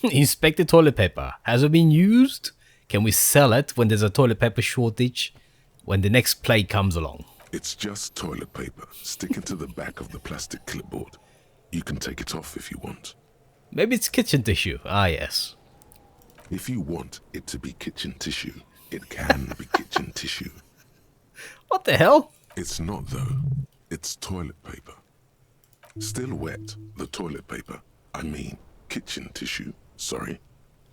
Inspect the toilet paper. Has it been used? Can we sell it when there's a toilet paper shortage? When the next plague comes along? It's just toilet paper sticking to the back of the plastic clipboard. You can take it off if you want. Maybe it's kitchen tissue. Ah, yes. If you want it to be kitchen tissue, it can be kitchen tissue. What the hell? It's not, though. It's toilet paper. Still wet, the toilet paper, I mean kitchen tissue, sorry,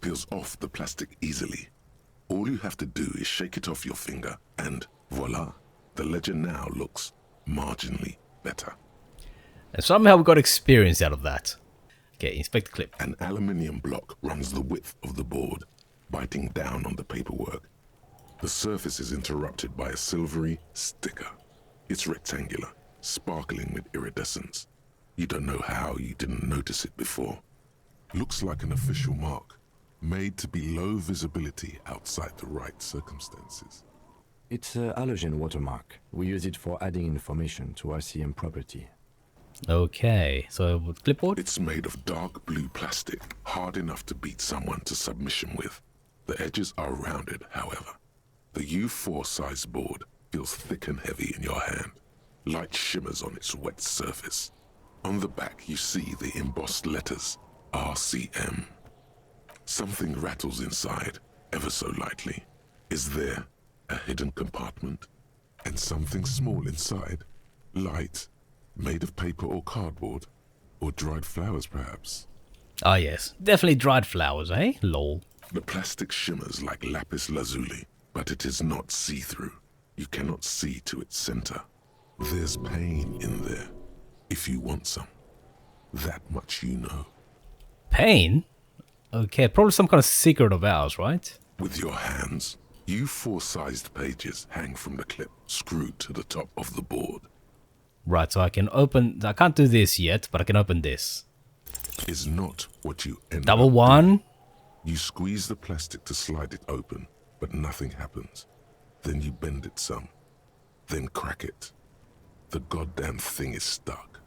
peels off the plastic easily. All you have to do is shake it off your finger and voila, the ledger now looks marginally better. And somehow we got experience out of that. Okay, inspect the clip. An aluminium block runs the width of the board, biting down on the paperwork. The surface is interrupted by a silvery sticker. It's rectangular, sparkling with iridescence. You don't know how you didn't notice it before. Looks like an official mark. Made to be low visibility outside the right circumstances. It's a halogen watermark. We use it for adding information to RCM property. Okay, so with clipboard? It's made of dark blue plastic, hard enough to beat someone to submission with. The edges are rounded, however. The U4 size board feels thick and heavy in your hand. Light shimmers on its wet surface. On the back you see the embossed letters, RCM. Something rattles inside, ever so lightly. Is there a hidden compartment? And something small inside, light, made of paper or cardboard, or dried flowers perhaps. Ah yes, definitely dried flowers, eh? Lol. The plastic shimmers like lapis lazuli, but it is not see-through. You cannot see to its center. There's pain in there, if you want some. That much you know. Pain? Okay, probably some kind of secret of ours, right? With your hands, U4-sized pages hang from the clip, screwed to the top of the board. Right, so I can open... I can't do this yet, but I can open this. Is not what you end Double up one. doing. You squeeze the plastic to slide it open, but nothing happens. Then you bend it some. Then crack it. The goddamn thing is stuck.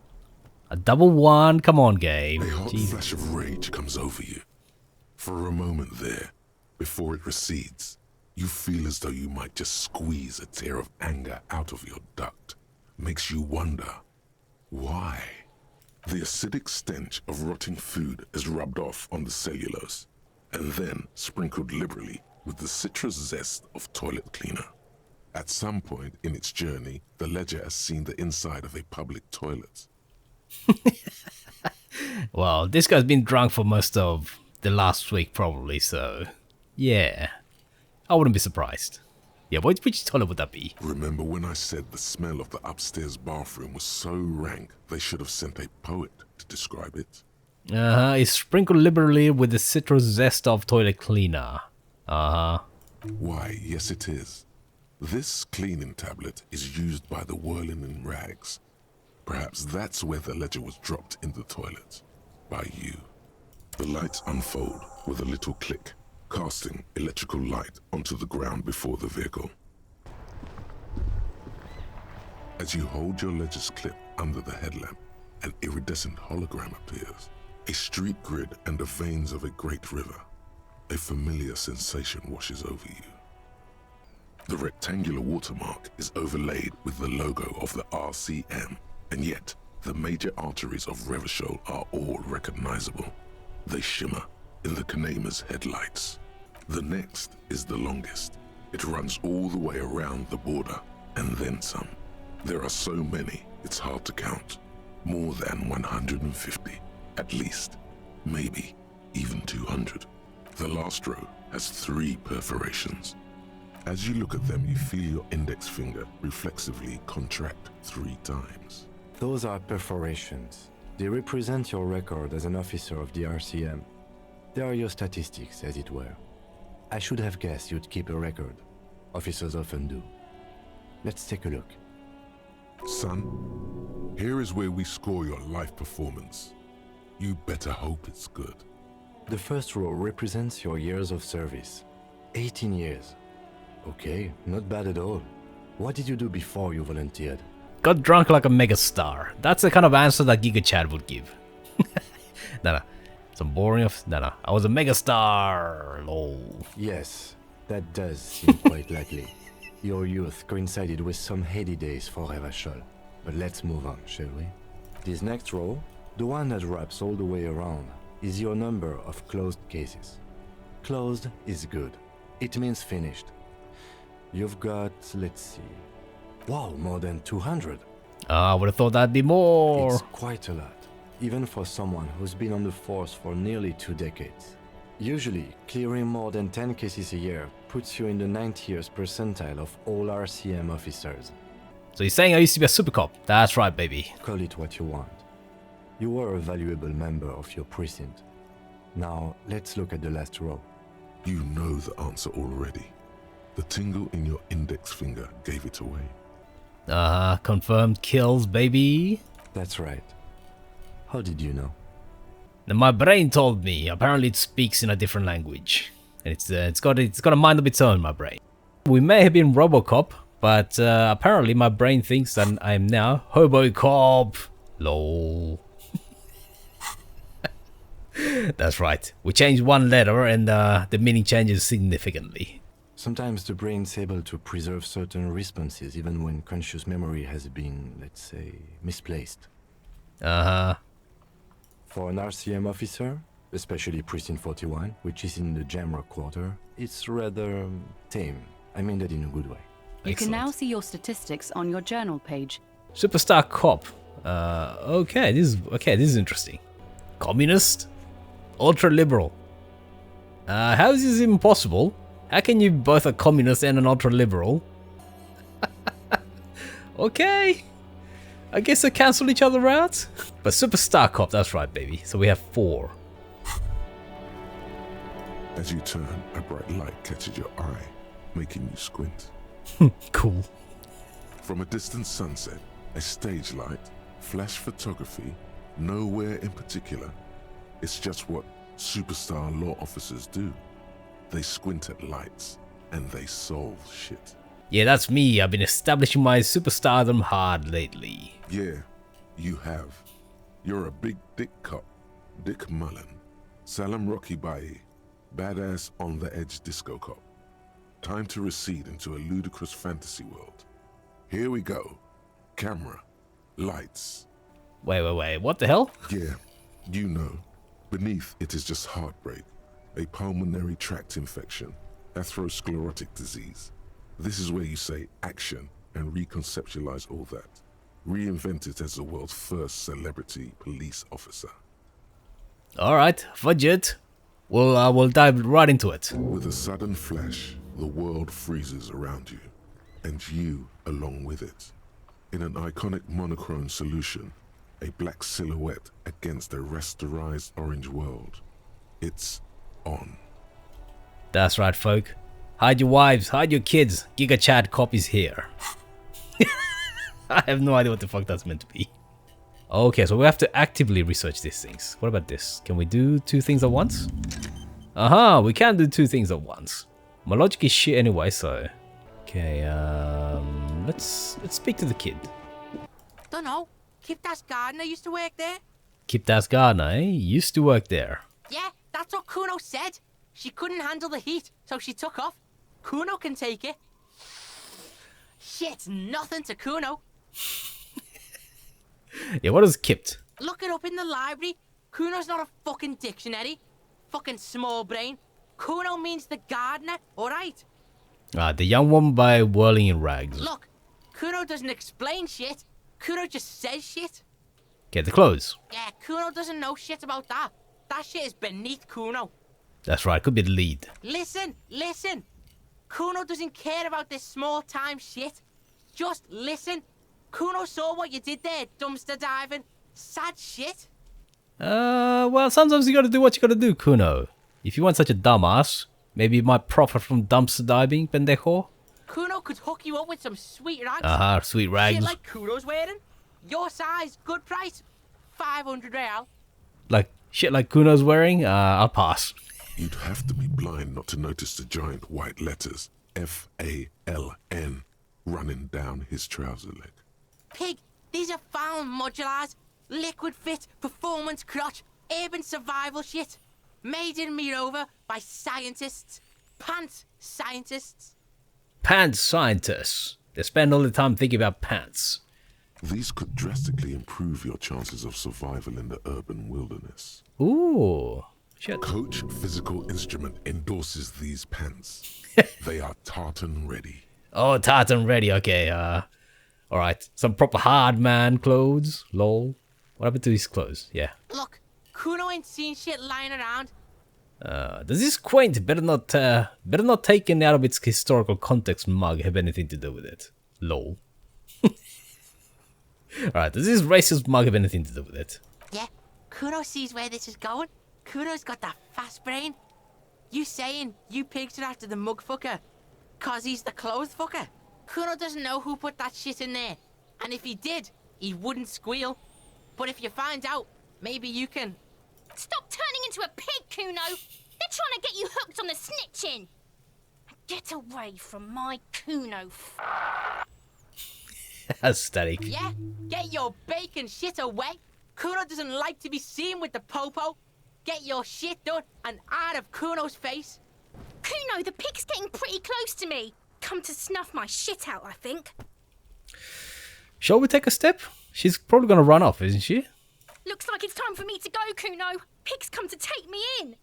A double one? Come on, game. A hot Jesus. flash of rage comes over you. For a moment there, before it recedes, you feel as though you might just squeeze a tear of anger out of your duct. Makes you wonder, why? The acidic stench of rotting food is rubbed off on the cellulose, and then sprinkled liberally with the citrus zest of toilet cleaner. At some point in its journey, the ledger has seen the inside of a public toilet. Well, this guy's been drunk for most of the last week probably, so... yeah. I wouldn't be surprised. Yeah, which toilet would that be? Remember when I said the smell of the upstairs bathroom was so rank they should have sent a poet to describe it? It's sprinkled liberally with the citrus zest of toilet cleaner. Why, yes it is. This cleaning tablet is used by the whirling in rags. Perhaps that's where the ledger was dropped in the toilet. By you. The lights unfold with a little click, casting electrical light onto the ground before the vehicle. As you hold your ledger's clip under the headlamp, an iridescent hologram appears. A street grid and the veins of a great river. A familiar sensation washes over you. The rectangular watermark is overlaid with the logo of the RCM, and yet the major arteries of Revachol are all recognizable. They shimmer in the Kanema's headlights. The next is the longest. It runs all the way around the border, and then some. There are so many, it's hard to count. More than 150, at least. Maybe even 200. The last row has 3 perforations. As you look at them, you feel your index finger reflexively contract 3 times. Those are perforations. They represent your record as an officer of the RCM. They are your statistics, as it were. I should have guessed you'd keep a record. Officers often do. Let's take a look. Son, here is where we score your life performance. You better hope it's good. The first row represents your years of service. 18 years. Okay, not bad at all. What did you do before you volunteered? Got drunk like a megastar. That's the kind of answer that Gigachad would give. No. Some boring of... No. I was a megastar. Lol. Yes, that does seem quite likely. Your youth coincided with some heady days for Revachol. But let's move on, shall we? This next row, the one that wraps all the way around, is your number of closed cases. Closed is good. It means finished. You've got, let's see... Wow, more than 200. I would have thought that'd be more. It's quite a lot, even for someone who's been on the force for nearly 2 decades. Usually, clearing more than 10 cases a year puts you in the 90th percentile of all RCM officers. So you're saying I used to be a super cop? That's right, baby. Call it what you want. You were a valuable member of your precinct. Now, let's look at the last row. You know the answer already. The tingle in your index finger gave it away. Confirmed kills, baby. That's right. How did you know? And my brain told me. Apparently, it speaks in a different language, and it's got a mind of its own. My brain. We may have been RoboCop, but apparently my brain thinks that I am now HoboCop. Lol. That's right. We changed one letter, and the meaning changes significantly. Sometimes the brain's able to preserve certain responses even when conscious memory has been, let's say, misplaced. Uh-huh. For an RCM officer, especially Precinct 41, which is in the Jamrock quarter, it's rather tame. I mean that in a good way. You can now see your statistics on your journal page. Superstar cop. Okay, this is interesting. Communist? Ultra-liberal. How is this even possible? How can you both a communist and an ultra-liberal? Okay. I guess they cancel each other out. But Superstar Cop, that's right, baby. So we have 4. As you turn, a bright light catches your eye, making you squint. Cool. From a distant sunset, a stage light, flash photography, nowhere in particular. It's just what superstar law officers do. They squint at lights, and they solve shit. Yeah, that's me. I've been establishing my superstardom hard lately. Yeah, you have. You're a big dick cop. Dick Mullen. Salam Rocky Bayi. Badass on the edge disco cop. Time to recede into a ludicrous fantasy world. Here we go. Camera. Lights. Wait. What the hell? Yeah, you know. Beneath it is just heartbreak. A pulmonary tract infection. Atherosclerotic disease. This is where you say action and reconceptualize all that. Reinvent it as the world's first celebrity police officer. Alright, fudge it. We'll dive right into it. With a sudden flash, the world freezes around you, and you along with it. In an iconic monochrome solution, a black silhouette against a rasterized orange world. It's on. That's right, folk. Hide your wives, hide your kids. Gigachad cop is here. I have no idea what the fuck that's meant to be. Okay, so we have to actively research these things. What about this? Can we do 2 things at once? Aha, we can do 2 things at once. My logic is shit anyway, so... Okay, let's speak to the kid. Dunno. Kipdas Gardner used to work there. Kipdas Gardner, eh? Used to work there. Yeah, that's what Cuno said. She couldn't handle the heat, so she took off. Cuno can take it. Shit's nothing to Cuno. Yeah, what is Kipt? Look it up in the library. Cuno's not a fucking dictionary. Fucking small brain. Cuno means the gardener, alright? The young woman by whirling in rags. Look, Cuno doesn't explain shit. Cuno just says shit. Get the clothes. Yeah, Cuno doesn't know shit about that. That shit is beneath Cuno. That's right, could be the lead. Listen. Cuno doesn't care about this small-time shit. Just listen. Cuno saw what you did there, dumpster diving. Sad shit. Well, sometimes you gotta do what you gotta do, Cuno. If you weren't such a dumbass, maybe you might profit from dumpster diving, pendejo. Cuno could hook you up with some sweet rags. Sweet rags. Shit like Cuno's wearing. Your size, good price. 500 real. Shit like Cuno's wearing? I'll pass. You'd have to be blind not to notice the giant white letters F-A-L-N running down his trouser leg. Pig, these are found modulars. Liquid fit, performance crotch, urban survival shit. Made in Mirova by scientists. Pants scientists. Pants scientists. They spend all the time thinking about pants. These could drastically improve your chances of survival in the urban wilderness. Ooh. Shit. Coach Physical Instrument endorses these pants. They are tartan ready. Oh, tartan ready. Okay, alright. Some proper hard man clothes. Lol. What happened to these clothes? Yeah. Look, Cuno ain't seen shit lying around. Does this quaint, better not taken out of its historical context mug have anything to do with it? Lol. Alright, does this racist mug have anything to do with it? Yeah, Cuno sees where this is going. Cuno's got that fast brain. You saying you picked it after the mug fucker, cause he's the clothes fucker? Cuno doesn't know who put that shit in there. And if he did, he wouldn't squeal. But if you find out, maybe you can Stop turning into a pig, Cuno. They're trying to get you hooked on the snitching. Get away from my Cuno. Static. Yeah? Get your bacon shit away. Cuno doesn't like to be seen with the popo. Get your shit done and out of Cuno's face. Cuno, the pig's getting pretty close to me. Come to snuff my shit out, I think. Shall we take a step? She's probably gonna run off, isn't she? Looks like it's time for me to go, Cuno. Pig's come to take me in.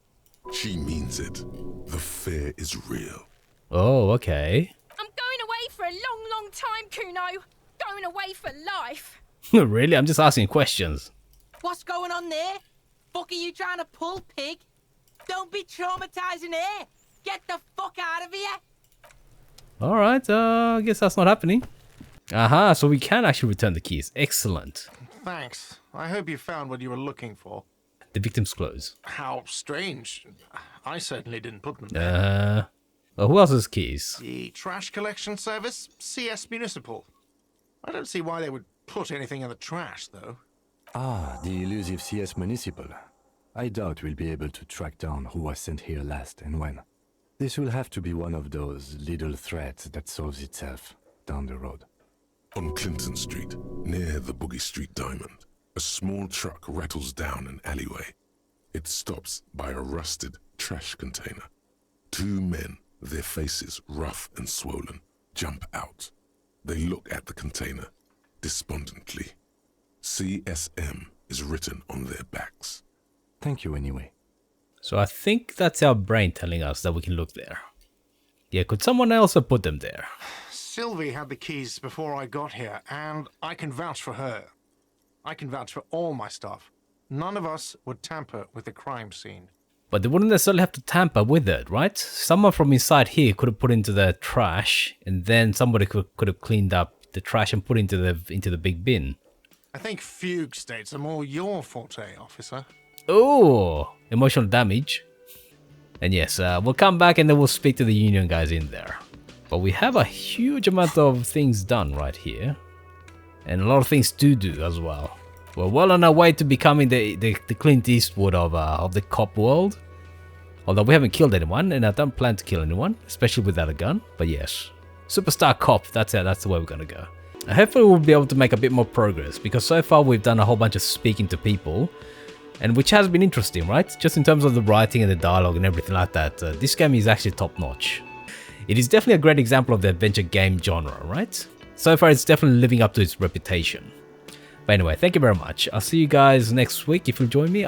She means it. The fear is real. Oh, okay. I'm going away for a long, long time, Cuno. Going away for life. Really? I'm just asking questions. What's going on there? Fuck are you trying to pull, pig? Don't be traumatizing here. Get the fuck out of here. Alright, I guess that's not happening. Aha, so we can actually return the keys. Excellent. Thanks. I hope you found what you were looking for. The victim's clothes. How strange. I certainly didn't put them there. Well, who else's keys? The trash collection service, CS Municipal. I don't see why they would put anything in the trash, though. Ah, the elusive CS Municipal. I doubt we'll be able to track down who was sent here last and when. This will have to be one of those little threats that solves itself down the road. On Clinton Street, near the Boogie Street Diamond, a small truck rattles down an alleyway. It stops by a rusted trash container. Two men, their faces rough and swollen, jump out. They look at the container, despondently. CSM is written on their backs. Thank you anyway. So I think that's our brain telling us that we can look there. Yeah, could someone else have put them there? Sylvie had the keys before I got here, and I can vouch for her. I can vouch for all my stuff. None of us would tamper with the crime scene. But they wouldn't necessarily have to tamper with it, right? Someone from inside here could have put into the trash, and then somebody could have cleaned up the trash and put into the big bin. I think fugue states are more your forte, officer. Oh, emotional damage. And yes, we'll come back and then we'll speak to the union guys in there. But we have a huge amount of things done right here. And a lot of things to do as well. We're well on our way to becoming the Clint Eastwood of the cop world. Although we haven't killed anyone, and I don't plan to kill anyone, especially without a gun. But yes, superstar cop, that's it, that's the way we're gonna go. And hopefully we'll be able to make a bit more progress, because so far we've done a whole bunch of speaking to people. And which has been interesting, right? Just in terms of the writing and the dialogue and everything like that, this game is actually top notch. It is definitely a great example of the adventure game genre, right? So far it's definitely living up to its reputation. But anyway, thank you very much. I'll see you guys next week if you'll join me.